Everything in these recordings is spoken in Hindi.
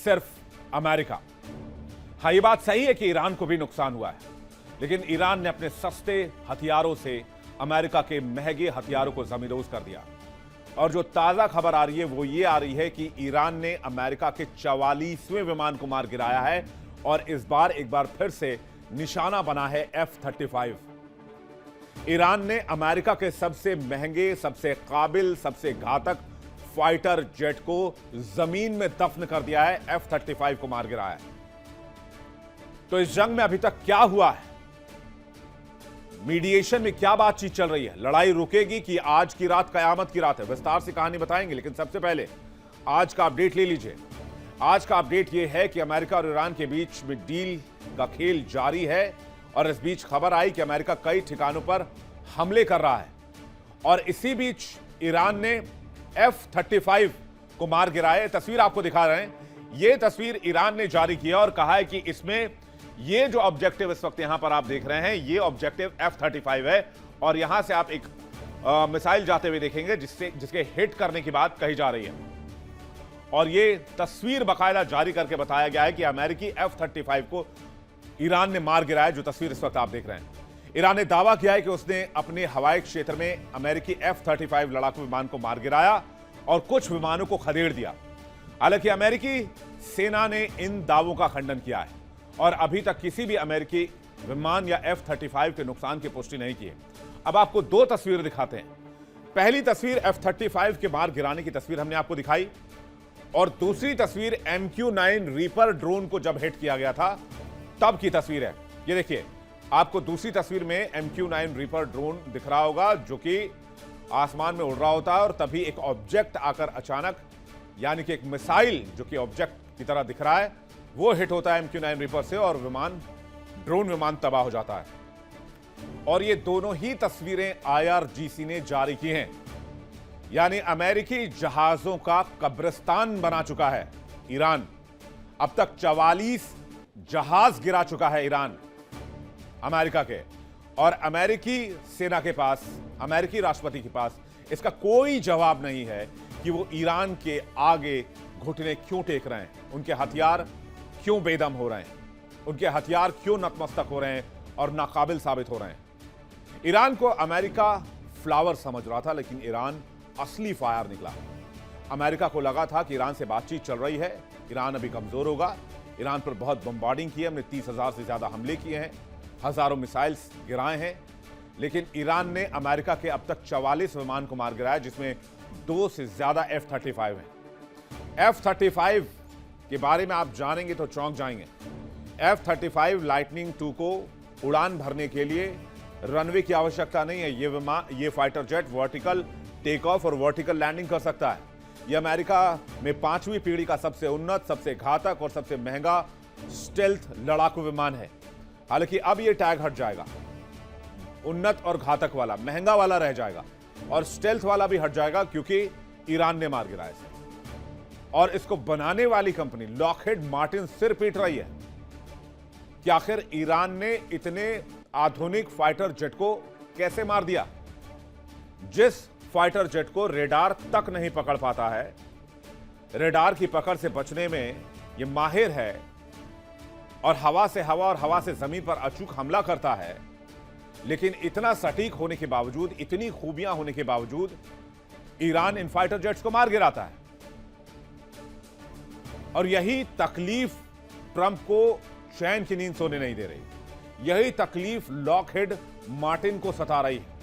सिर्फ अमेरिका। हाँ, ये बात सही है कि ईरान को भी नुकसान हुआ है, लेकिन ईरान ने अपने सस्ते हथियारों से अमेरिका के महंगे हथियारों को जमींदोज कर दिया। और जो ताजा खबर आ रही है वो ये आ रही है कि ईरान ने अमेरिका के 44वें विमान को मार गिराया है और इस बार एक बार फिर से निशाना बना है F-35। ईरान ने अमेरिका के सबसे महंगे, सबसे काबिल, सबसे घातक फाइटर जेट को जमीन में दफन कर दिया है, F-35 को मार गिराया है। तो इस जंग में अभी तक क्या हुआ है, मीडिएशन में क्या बातचीत चल रही है, लड़ाई रुकेगी कि आज की रात कयामत की रात है, विस्तार से कहानी बताएंगे। लेकिन सबसे पहले आज का अपडेट ले लीजिए। आज का अपडेट यह है कि अमेरिका और ईरान के बीच में डील का खेल जारी है और इस बीच खबर आई कि अमेरिका कई ठिकानों पर हमले कर रहा है और इसी बीच ईरान ने F-35 को मार गिराया। तस्वीर आपको दिखा रहे हैं, यह तस्वीर ईरान ने जारी की है और कहा है कि इसमें ये जो ऑब्जेक्टिव इस वक्त यहां पर आप देख रहे हैं, ये ऑब्जेक्टिव F-35 है और यहां से आप एक मिसाइल जाते हुए देखेंगे जिसके हिट करने की बात कही जा रही है। और ये तस्वीर बाकायदा जारी करके बताया गया है कि अमेरिकी F-35 को ईरान ने मार गिराया। जो तस्वीर इस वक्त आप देख रहे हैं, ईरान ने दावा किया है कि उसने अपने हवाई क्षेत्र में अमेरिकी F-35 लड़ाकू विमान को मार गिराया और कुछ विमानों को खदेड़ दिया। हालांकि अमेरिकी सेना ने इन दावों का खंडन किया है और अभी तक किसी भी अमेरिकी विमान या F-35 के नुकसान की पुष्टि नहीं की है। अब आपको दो तस्वीरें दिखाते हैं। पहली तस्वीर F-35 के मार गिराने की तस्वीर हमने आपको दिखाई और दूसरी तस्वीर MQ-9 रीपर ड्रोन को जब हिट किया गया था तब की तस्वीर है। ये देखिए, आपको दूसरी तस्वीर में MQ-9 रीपर ड्रोन दिख रहा होगा जो कि आसमान में उड़ रहा होता है और तभी एक ऑब्जेक्ट आकर अचानक, यानी कि एक मिसाइल जो कि ऑब्जेक्ट की तरह दिख रहा है, वो हिट होता है MQ-9 रीपर से और ड्रोन विमान तबाह हो जाता है। और ये दोनों ही तस्वीरें IRGC ने जारी की हैं। यानी अमेरिकी जहाजों का कब्रिस्तान बना चुका है ईरान। अब तक 44 जहाज गिरा चुका है ईरान अमेरिका के, और अमेरिकी सेना के पास, अमेरिकी राष्ट्रपति के पास इसका कोई जवाब नहीं है कि वो ईरान के आगे घुटने क्यों टेक रहे हैं, उनके हथियार क्यों बेदम हो रहे हैं, उनके हथियार क्यों नतमस्तक हो रहे हैं और नाकाबिल साबित हो रहे हैं। ईरान को अमेरिका फ्लावर समझ रहा था, लेकिन ईरान असली फायर निकला। अमेरिका को लगा था कि ईरान से बातचीत चल रही है, ईरान अभी कमजोर होगा। ईरान पर बहुत बम्बार्डिंग की है, हमने 30,000 से ज्यादा हमले किए हैं, हजारों मिसाइल्स गिराए हैं, लेकिन ईरान ने अमेरिका के अब तक 44 विमान को मार गिराया, जिसमें 2 से ज्यादा F-35 हैं। F-35 के बारे में आप जानेंगे तो चौंक जाएंगे। F-35 लाइटनिंग 2 को उड़ान भरने के लिए रनवे की आवश्यकता नहीं है। ये fighter jet vertical take off और वर्टिकल लैंडिंग कर सकता है। यह अमेरिका में 5वीं पीढ़ी का सबसे उन्नत, सबसे घातक और सबसे महंगा स्टेल्थ लड़ाकू विमान है। हालांकि अब यह टैग हट जाएगा, उन्नत और घातक वाला, महंगा वाला रह जाएगा और स्टेल्थ वाला भी हट जाएगा, क्योंकि ईरान ने मार गिराया इसे। और इसको बनाने वाली कंपनी लॉकहीड मार्टिन सिर पीट रही है कि आखिर ईरान ने इतने आधुनिक फाइटर जेट को कैसे मार दिया, जिस फाइटर जेट को रेडार तक नहीं पकड़ पाता है। रेडार की पकड़ से बचने में यह माहिर है और हवा से हवा और हवा से जमीन पर अचूक हमला करता है, लेकिन इतना सटीक होने के बावजूद, इतनी खूबियां होने के बावजूद ईरान इन फाइटर जेट्स को मार गिराता है। और यही तकलीफ ट्रंप को चैन की नींद सोने नहीं दे रही, यही तकलीफ लॉकहीड मार्टिन को सता रही है।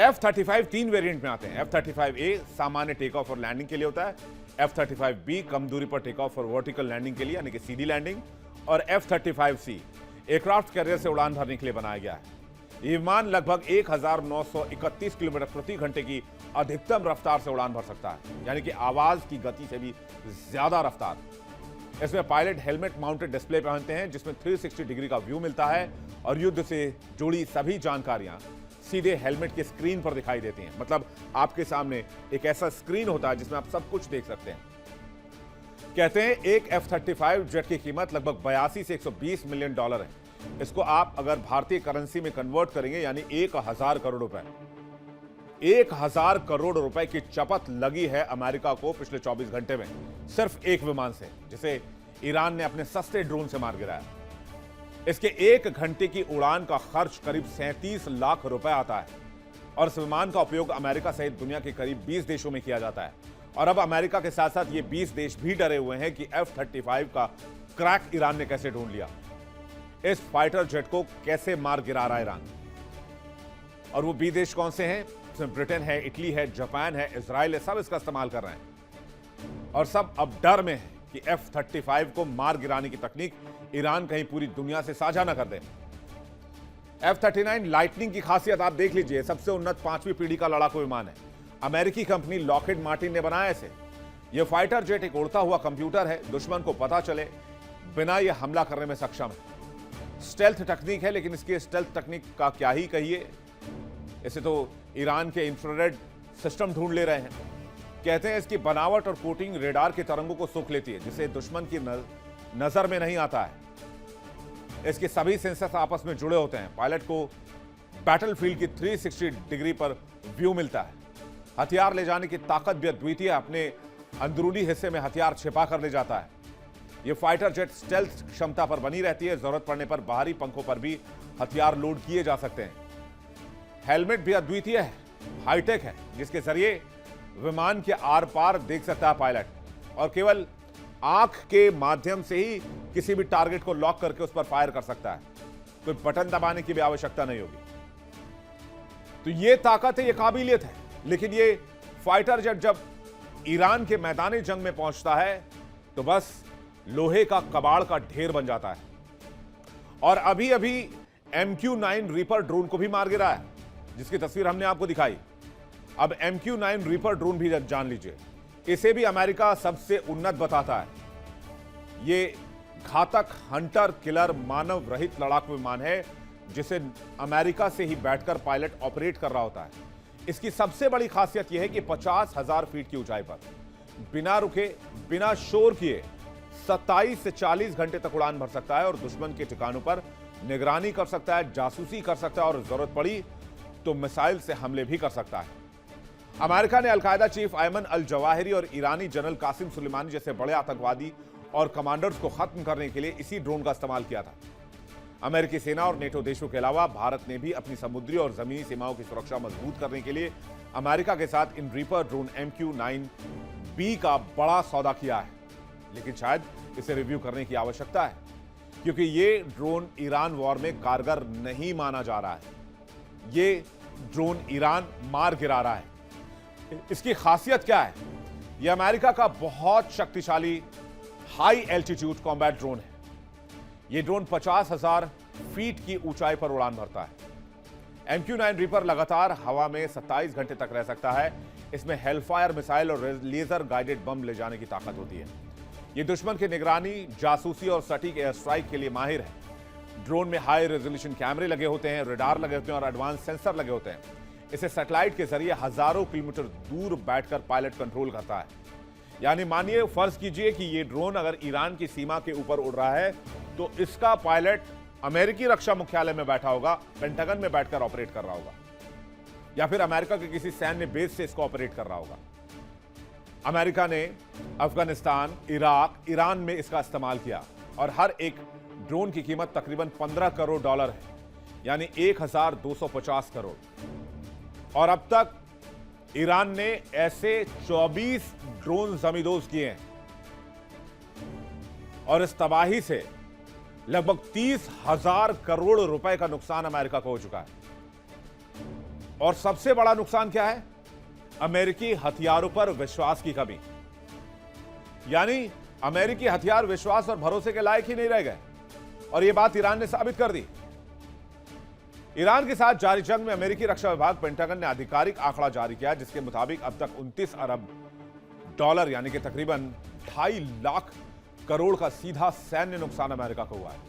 F-35 3 वेरिएंट में आते हैं। F-35A सामान्य टेक ऑफ और लैंडिंग के लिए होता है, F-35B कम दूरी पर टेक ऑफ और वर्टिकल लैंडिंग के लिए, यानी कि सीधी लैंडिंग, और F-35C एयरक्राफ्ट कैरियर से उड़ान भरने के लिए बनाया गया है। ये विमान लगभग 1931 किलोमीटर प्रति घंटे की अधिकतम रफ्तार से उड़ान भर सकता है, यानी कि आवाज की गति से भी ज्यादा रफ्तार। इसमें पायलट हेलमेट माउंटेड डिस्प्ले पहनते हैं, जिसमें 360 डिग्री का व्यू मिलता है और युद्ध से जुड़ी सभी जानकारियां सीधे हेलमेट की स्क्रीन पर दिखाई देती हैं। मतलब आपके सामने एक ऐसा स्क्रीन होता है जिसमें आप सब कुछ देख सकते हैं। कहते हैं एक F-35 जेट की कीमत लगभग 82 से 120 मिलियन डॉलर है। इसको आप अगर भारतीय करेंसी में कन्वर्ट करेंगे, यानी 1000 करोड़ रुपए, 1000 करोड़ रुपए की चपत लगी है अमेरिका को पिछले 24 घंटे में, सिर्फ एक विमान से, जिसे ईरान ने अपने सस्ते ड्रोन से मार गिराया। इसके 1 घंटे की उड़ान का खर्च करीब 37 लाख रुपए आता है और इस विमान का उपयोग अमेरिका सहित दुनिया के करीब 20 देशों में किया जाता है। और अब अमेरिका के साथ साथ ये 20 देश भी डरे हुए हैं कि F-35 का क्रैक ईरान ने कैसे ढूंढ लिया, इस फाइटर जेट को कैसे मार गिरा रहा है ईरान। और वो 20 देश कौन से हैं? इसमें ब्रिटेन है, इटली है, जापान है, इजराइल है, सब इसका इस्तेमाल कर रहे हैं और सब अब डर में है कि F-35 को मार गिराने की तकनीक ईरान कहीं पूरी दुनिया से साझा ना कर दे। F-39 लाइटनिंग की खासियत आप देख लीजिए, सबसे उन्नत 5वीं पीढ़ी का लड़ाकू विमान है। अमेरिकी कंपनी लॉकहीड मार्टिन ने बनाया इसे। यह फाइटर जेट एक उड़ता हुआ कंप्यूटर है, दुश्मन को पता चले बिना यह हमला करने में सक्षम है। स्टेल्थ तकनीक है, लेकिन इसकी स्टेल्थ तकनीक का क्या ही कहिए, इसे तो ईरान के इंफ्रारेड सिस्टम ढूंढ ले रहे हैं। कहते हैं इसकी बनावट और कोटिंग रेडार के तरंगों को सोख लेती है, जिसे दुश्मन की नजर में नहीं आता है। इसके सभी सेंसर्स आपस में जुड़े होते हैं। पायलट को बैटलफील्ड की 360 डिग्री पर व्यू मिलता है। हथियार ले जाने की ताकत भी अद्वितीय है, अपने अंदरूनी हिस्से में हथियार छिपा कर ले जाता है। यह फाइटर जेट स्टेल्थ क्षमता पर बनी रहती है, जरूरत पड़ने पर बाहरी पंखों पर भी हथियार लोड किए जा सकते हैं। हेलमेट भी अद्वितीय है, हाईटेक है, जिसके जरिए विमान के आर पार देख सकता है पायलट और केवल आंख के माध्यम से ही किसी भी टारगेट को लॉक करके उस पर फायर कर सकता है। कोई बटन दबाने की भी आवश्यकता नहीं होगी। तो यह ताकत है, यह काबिलियत है। लेकिन ये फाइटर जेट जब ईरान के मैदानी जंग में पहुंचता है तो बस लोहे का कबाड़ का ढेर बन जाता है। और अभी अभी MQ-9 रीपर ड्रोन को भी मार गिरा है, जिसकी तस्वीर हमने आपको दिखाई। अब MQ-9 रीपर ड्रोन भी जान लीजिए, इसे भी अमेरिका सबसे उन्नत बताता है। ये घातक हंटर किलर मानव रहित लड़ाकू विमान है, जिसे अमेरिका से ही बैठकर पायलट ऑपरेट कर रहा होता है। इसकी सबसे बड़ी खासियत यह है कि 50,000 फीट की ऊंचाई पर बिना रुके, बिना शोर किए 27 से 40 घंटे तक उड़ान भर सकता है और दुश्मन के ठिकानों पर निगरानी कर सकता है, जासूसी कर सकता है और जरूरत पड़ी तो मिसाइल से हमले भी कर सकता है। अमेरिका ने Al Qaeda chief Ayman al Zawahiri और ईरानी जनरल कासिम सुलेमानी जैसे बड़े आतंकवादी और कमांडर्स को खत्म करने के लिए इसी ड्रोन का इस्तेमाल किया था। अमेरिकी सेना और नेटो देशों के अलावा भारत ने भी अपनी समुद्री और जमीनी सीमाओं की सुरक्षा मजबूत करने के लिए अमेरिका के साथ इन रीपर ड्रोन MQ-9B का बड़ा सौदा किया है। लेकिन शायद इसे रिव्यू करने की आवश्यकता है, क्योंकि ये ड्रोन ईरान वॉर में कारगर नहीं माना जा रहा है। ये ड्रोन ईरान मार गिरा रहा है। इसकी खासियत क्या है? यह अमेरिका का बहुत शक्तिशाली हाई एल्टीट्यूड कॉम्बैट ड्रोन है। यह ड्रोन 50,000 फीट की ऊंचाई पर उड़ान भरता है। MQ-9 रीपर लगातार हवा में 27 घंटे तक रह सकता है। इसमें हेलफायर मिसाइल और लेजर गाइडेड बम ले जाने की ताकत होती है। यह दुश्मन की निगरानी, जासूसी और सटीक एयर स्ट्राइक के लिए माहिर है। ड्रोन में हाई रेजोल्यूशन कैमरे लगे होते हैं, रेडार लगे होते हैं और एडवांस सेंसर लगे होते हैं। इसे सैटेलाइट के जरिए हजारों किलोमीटर दूर बैठकर पायलट कंट्रोल करता है। यानी मानिए, फर्ज कीजिए कि यह ड्रोन अगर ईरान की सीमा के ऊपर उड़ रहा है तो इसका पायलट अमेरिकी रक्षा मुख्यालय में बैठा होगा, पेंटागन में बैठकर ऑपरेट कर रहा होगा, या फिर अमेरिका के किसी सैन्य बेस से इसको ऑपरेट कर रहा होगा। अमेरिका ने अफगानिस्तान, इराक, ईरान में इसका इस्तेमाल किया और हर एक ड्रोन की कीमत तकरीबन $15 करोड़ है, यानी 1250 करोड़। और अब तक ईरान ने ऐसे 24 ड्रोन जमींदोज किए हैं और इस तबाही से लगभग 30,000 करोड़ रुपए का नुकसान अमेरिका को हो चुका है। और सबसे बड़ा नुकसान क्या है? अमेरिकी हथियारों पर विश्वास की कमी। यानी अमेरिकी हथियार विश्वास और भरोसे के लायक ही नहीं रह गए और यह बात ईरान ने साबित कर दी। ईरान के साथ जारी जंग में अमेरिकी रक्षा विभाग पेंटागन ने आधिकारिक आंकड़ा जारी किया, जिसके मुताबिक अब तक $29 अरब यानी कि तकरीबन 2.5 लाख करोड़ का सीधा सैन्य नुकसान अमेरिका को हुआ है।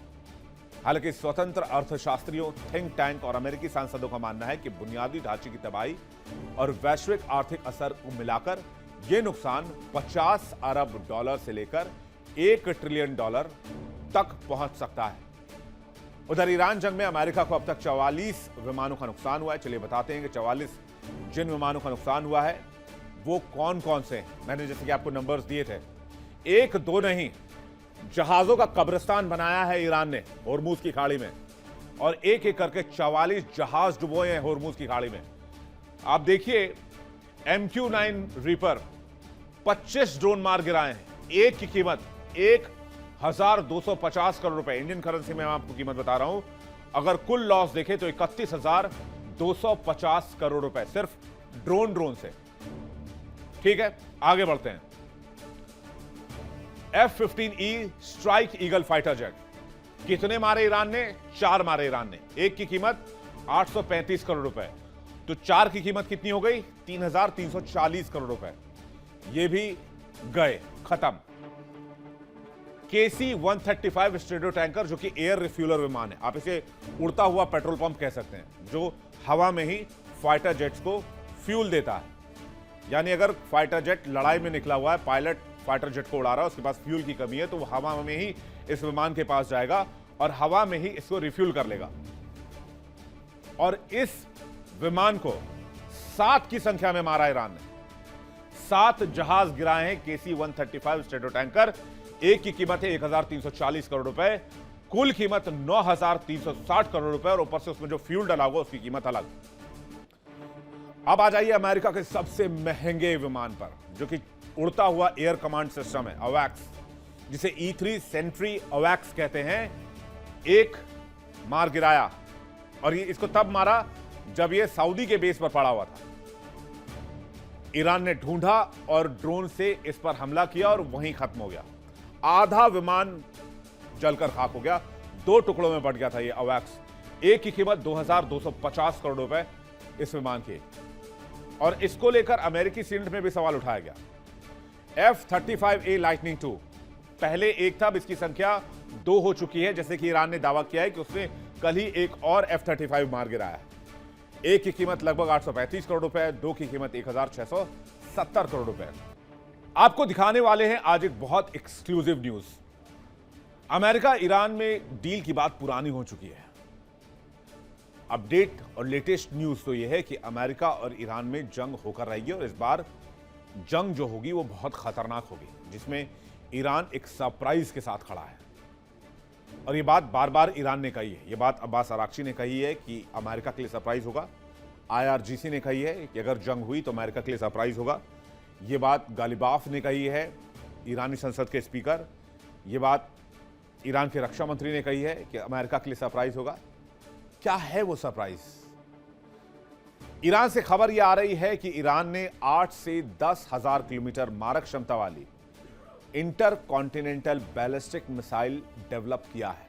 हालांकि स्वतंत्र अर्थशास्त्रियों, थिंक टैंक और अमेरिकी सांसदों का मानना है कि बुनियादी ढांचे की तबाही और वैश्विक आर्थिक असर को मिलाकर यह नुकसान $50 अरब से लेकर $1 ट्रिलियन तक पहुंच सकता है। उधर ईरान जंग में अमेरिका को अब तक 44 विमानों का नुकसान हुआ है। चलिए बताते हैं कि 44 जिन विमानों का नुकसान हुआ है वो कौन कौन से हैं। मैंने जैसे कि आपको नंबर्स दिए थे, एक दो नहीं, जहाजों का कब्रिस्तान बनाया है ईरान ने होर्मुज की खाड़ी में, और एक एक करके 44 जहाज डुबोए हैं होर्मुज की खाड़ी में। आप देखिए, MQ-9 रीपर 25 ड्रोन मार गिराए हैं। एक की कीमत 1250 करोड़ रुपए, इंडियन करेंसी में मैं आपको कीमत बता रहा हूं। अगर कुल लॉस देखें तो 31,250 करोड़ रुपए सिर्फ ड्रोन से। ठीक है, आगे बढ़ते हैं। F-15E strike eagle fighter jet कितने मारे ईरान ने? 4 मारे ईरान ने। एक की कीमत 835 करोड़ रुपए, तो 4 की कीमत कितनी हो गई? 3,340 करोड़ रुपए। ये भी गए, खत्म। KC-135 स्ट्रेडो टैंकर, जो कि एयर रिफ्यूलर विमान है, आप इसे उड़ता हुआ पेट्रोल पंप कह सकते हैं, जो हवा में ही फाइटर जेट्स को फ्यूल देता है। यानी अगर फाइटर जेट लड़ाई में निकला हुआ है, पायलट फाइटर जेट को उड़ा रहा है, उसके पास फ्यूल की कमी है, तो वो हवा में ही इस विमान के पास जाएगा और हवा में ही इसको रिफ्यूल कर लेगा। और इस विमान को 7 की संख्या में मारा ईरान ने। 7 जहाज गिराए हैं KC-135 स्ट्रेडो टैंकर। एक की कीमत है 1,340 करोड़ रुपए, कुल कीमत 9,360 करोड़ रुपए, और ऊपर से उसमें जो फ्यूल डाला होगा उसकी कीमत अलग। अब आ जाइए अमेरिका के सबसे महंगे विमान पर, जो कि उड़ता हुआ एयर कमांड सिस्टम है, अवैक्स, जिसे E-3 सेंट्री अवैक्स कहते हैं। एक मार गिराया, और ये इसको तब मारा जब ये सऊदी के बेस पर पड़ा हुआ था। ईरान ने ढूंढा और ड्रोन से इस पर हमला किया और वहीं खत्म हो गया। आधा विमान जलकर खाक हो गया, 2 टुकड़ों में बट गया था ये अवैक्स। एक की कीमत 2,250 करोड़ रुपए इस विमान की, और इसको लेकर अमेरिकी सीनेट में भी सवाल उठाया गया। F-35A लाइटनिंग II पहले एक था, अब इसकी संख्या 2 हो चुकी है, जैसे कि ईरान ने दावा किया है कि उसने कल ही एक और F-35 मार गिराया है। एक की कीमत लगभग 835 करोड़ रुपए, 2 की कीमत 1,670 करोड़ रुपए। आपको दिखाने वाले हैं आज एक बहुत एक्सक्लूसिव न्यूज। अमेरिका ईरान में डील की बात पुरानी हो चुकी है। अपडेट और लेटेस्ट न्यूज तो यह है कि अमेरिका और ईरान में जंग होकर रहेगी, और इस बार जंग जो होगी वो बहुत खतरनाक होगी, जिसमें ईरान एक सरप्राइज के साथ खड़ा है। और ये बात बार बार ईरान ने कही है, ये बात अब्बास अराक्ची ने कही है कि अमेरिका के लिए सरप्राइज होगा। IRGC ने कही है कि अगर जंग हुई तो अमेरिका के लिए सरप्राइज होगा। ये बात गालिबाफ ने कही है, ईरानी संसद के स्पीकर। ये बात ईरान के रक्षा मंत्री ने कही है कि अमेरिका के लिए सरप्राइज होगा। क्या है वो सरप्राइज? ईरान से खबर यह आ रही है कि ईरान ने 8 से 10,000 किलोमीटर मारक क्षमता वाली इंटरकॉन्टिनेंटल बैलिस्टिक मिसाइल डेवलप किया है।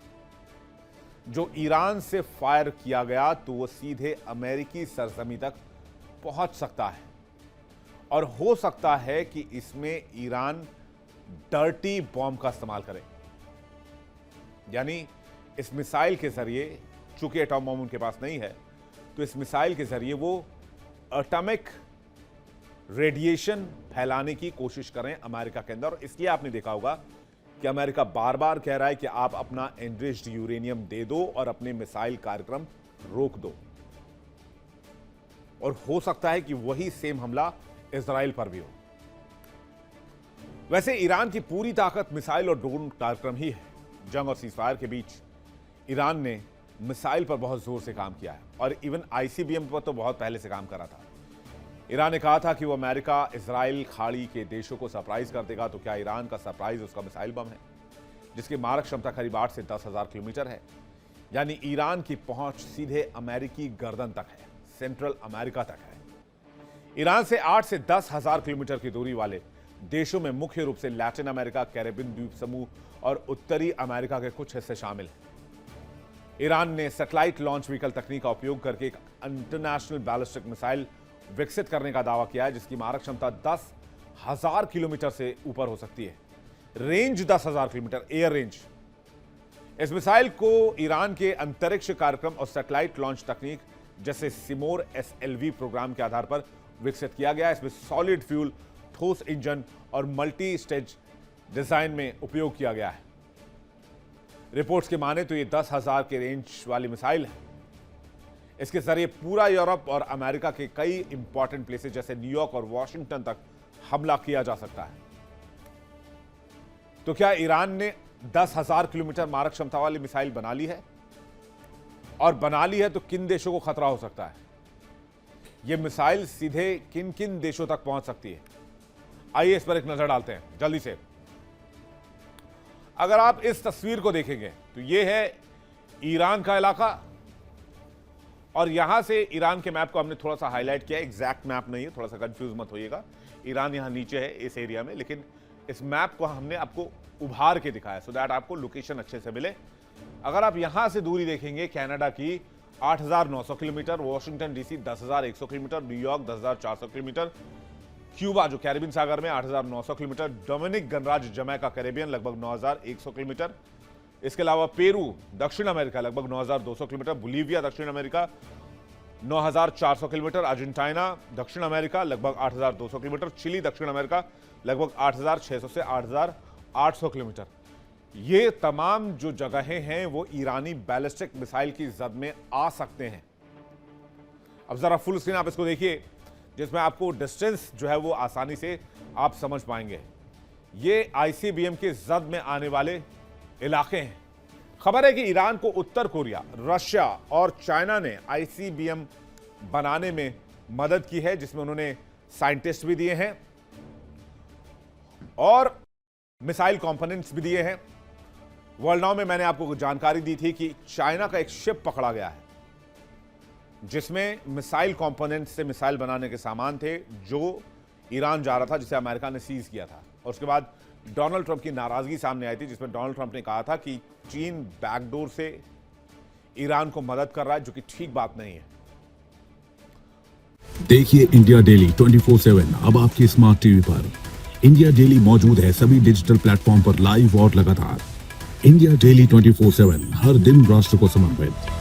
जो ईरान से फायर किया गया तो वो सीधे अमेरिकी सरजमी तक पहुंच सकता है, और हो सकता है कि इसमें ईरान डर्टी बॉम्ब का इस्तेमाल करे। यानी इस मिसाइल के जरिए, चूंकि एटॉम बॉम्ब उनके पास नहीं है, तो इस मिसाइल के जरिए वो एटॉमिक रेडिएशन फैलाने की कोशिश करें अमेरिका के अंदर। और इसलिए आपने देखा होगा कि अमेरिका बार बार कह रहा है कि आप अपना एनरिच्ड यूरेनियम दे दो और अपने मिसाइल कार्यक्रम रोक दो। और हो सकता है कि वही सेम हमला इजराइल पर भी हो। वैसे ईरान की पूरी ताकत मिसाइल और ड्रोन कार्यक्रम ही है। जंग और सीजफायर के बीच ईरान ने मिसाइल पर बहुत जोर से काम किया है, और इवन ICBM पर तो बहुत पहले से काम कर रहा था। ईरान ने कहा था कि वो अमेरिका इजराइल खाड़ी के देशों को सरप्राइज कर देगा, तो क्या ईरान का सरप्राइज उसका मिसाइल बम है, जिसकी मारक क्षमता करीब 8 से 10,000 किलोमीटर है। यानी ईरान की पहुंच सीधे अमेरिकी गर्दन तक है, सेंट्रल अमेरिका तक है। ईरान से 8 से 10,000 किलोमीटर की दूरी वाले देशों में मुख्य रूप से लैटिन अमेरिका, कैरेबियन द्वीप समूह और उत्तरी अमेरिका के कुछ हिस्से शामिल हैं। ईरान ने सैटेलाइट लॉन्च व्हीकल तकनीक का उपयोग करके एक इंटरनेशनल बैलिस्टिक मिसाइल विकसित करने का दावा किया है, जिसकी मारक क्षमता 10,000 किलोमीटर से ऊपर हो सकती है। Range 10,000 kilometre, air range. इस मिसाइल को ईरान के अंतरिक्ष कार्यक्रम और सैटेलाइट लॉन्च तकनीक जैसे सिमोर SLV प्रोग्राम के आधार पर विकसित किया गया है। इसमें सॉलिड फ्यूल, ठोस इंजन और मल्टी स्टेज डिजाइन में उपयोग किया गया है। रिपोर्ट्स के माने तो ये 10,000 के रेंज वाली मिसाइल है। इसके जरिए पूरा यूरोप और अमेरिका के कई इंपॉर्टेंट प्लेसेस जैसे न्यूयॉर्क और वॉशिंगटन तक हमला किया जा सकता है। तो क्या ईरान ने 10,000 किलोमीटर मारक क्षमता वाली मिसाइल बना ली है? और बना ली है तो किन देशों को खतरा हो सकता है? यह मिसाइल सीधे किन किन देशों तक पहुंच सकती है? आइए इस पर एक नजर डालते हैं जल्दी से। अगर आप इस तस्वीर को देखेंगे तो यह है ईरान का इलाका, और यहां से ईरान के मैप को हमने थोड़ा सा हाईलाइट किया। एग्जैक्ट मैप नहीं है, थोड़ा सा कंफ्यूज मत होइएगा। ईरान यहां नीचे है इस एरिया में, लेकिन इस मैप को हमने आपको उभार के दिखाया सो दैट आपको लोकेशन अच्छे से मिले। अगर आप यहां से दूरी देखेंगे, कनाडा की 8,900 kilometre, Washington DC 10,100 kilometre, New York 10,400 kilometre, Cuba जो कैरिबियन सागर में 8,900 किलोमीटर, डोमिनिक गणराज्य जमैका कैरेबियन लगभग 9,100 किलोमीटर, इसके अलावा पेरू दक्षिण अमेरिका लगभग 9,200 किलोमीटर, बोलीविया दक्षिण अमेरिका 9,400 किलोमीटर, अर्जेंटीना दक्षिण अमेरिका लगभग 8,200 किलोमीटर, चिली दक्षिण अमेरिका लगभग 8,600 से 8,800 किलोमीटर। ये तमाम जो जगहें हैं वो ईरानी बैलिस्टिक मिसाइल की जद में आ सकते हैं। अब जरा फुल स्क्रीन आप इसको देखिए, जिसमें आपको डिस्टेंस जो है वो आसानी से आप समझ पाएंगे। ये आईसीबीएम के जद में आने वाले इलाके हैं। खबर है कि ईरान को उत्तर कोरिया, रशिया और चाइना ने आईसीबीएम बनाने में मदद की है, जिसमें उन्होंने साइंटिस्ट भी दिए हैं और मिसाइल कंपोनेंट्स भी दिए हैं। वर्ल्ड नाउ में मैंने आपको जानकारी दी थी कि चाइना का एक शिप पकड़ा गया है जिसमें मिसाइल कंपोनेंट से मिसाइल बनाने के सामान थे, जो ईरान जा रहा था, जिसे अमेरिका ने सीज किया था। और उसके बाद डोनाल्ड ट्रंप की नाराजगी सामने आई थी, जिसमें डोनाल्ड ट्रंप ने कहा था कि चीन बैकडोर से ईरान को मदद कर रहा है, जो कि ठीक बात नहीं है। देखिए इंडिया डेली 24/7 अब आपकी स्मार्ट टीवी पर। इंडिया डेली मौजूद है सभी डिजिटल प्लेटफॉर्म पर लाइव और लगातार। इंडिया डेली 24/7 हर दिन राष्ट्र को समर्पित।